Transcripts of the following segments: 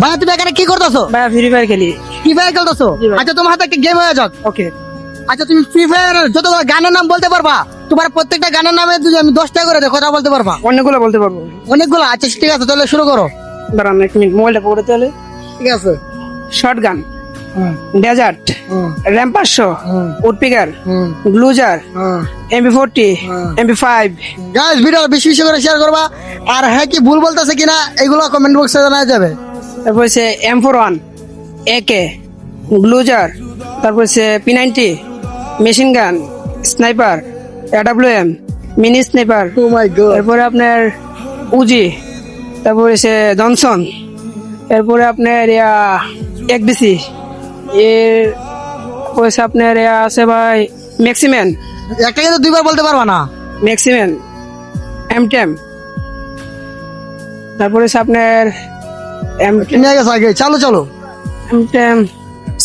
ভাই তুমি এখানে কি করতেছো? ভাই ফ্রি ফায়ার খেলি। ফ্রি ফায়ার খেলতেছো? জি ভাই। আচ্ছা তোমার হাতে একটা গেম হয়ে যাক। ওকে। আচ্ছা তুমি ফ্রি ফায়ার যতগুলো গানের নাম বলতে পারবা? তোমার প্রত্যেকটা গানের নামে যদি আমি 10টা করে দেই, কথা বলতে পারবা? অনেকগুলো বলতে পারবো। অনেকগুলো? আচ্ছা ঠিক আছে, তাহলে শুরু করো। দাঁড়ান এক মিনিট, মোবাইলটা পড়ে তাহলে। ঠিক আছে। শটগান, হুম ডেজার্ট, হুম র্যাম 500, হুম উডপিকার, হুম গ্লুজার, হুম। MP40, MP5। গাইস ভিডিও বেশি বেশি করে শেয়ার করবা। আর হ্যাঁ কি ভুল বলতেছে কিনা এগুলো কমেন্ট বক্সে জানা যাবে। তারপর হচ্ছে M41, AK, গ্লুজার, তারপর হচ্ছে P90, machine gun, sniper, AWM, mini sniper, oh my God. এরপরে আপনার উজি, তারপরে হচ্ছে জনসন, এরপরে আপনার XBC, এর হচ্ছে আপনার আছে ভাই ম্যাক্সিম্যান, একটা কিন্তু দুইবার বলতে পারবা না। ম্যাক্সিম্যান, M10, তারপরে হচ্ছে আপনার নিয়ে গেছে আগে, চালো চলো। M10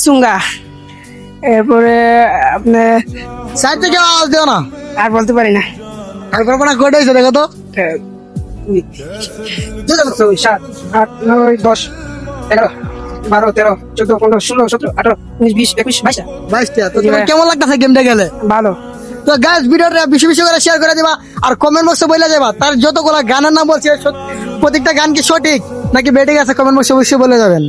সুঙ্গা, এরপরে আপনার সাইড থেকে আওয়াজ দিও না। আর বলতে পারি না। আর পারবো না, কোড হয়েছে দেখো তো। 7, 8, 9, 10, 11, 12, 13, 14, 15, 16, 17, 18, 19, 20, 21, 22। 22টা। তো জি তোমার ভাই। কেমন লাগতেছে গেমটা খেলে? ভালো। তো গাইস ভিডিওটা বেশি বেশি করে শেয়ার করে দিবা। আর কমেন্ট বক্সে বলে যাবা তার যতগুলো গানের নাম বলছে প্রত্যেকটা গান কি সঠিক নাকি বেটে গেছে, কমেন্ট বক্সে অবশ্যই বলে যাবেন।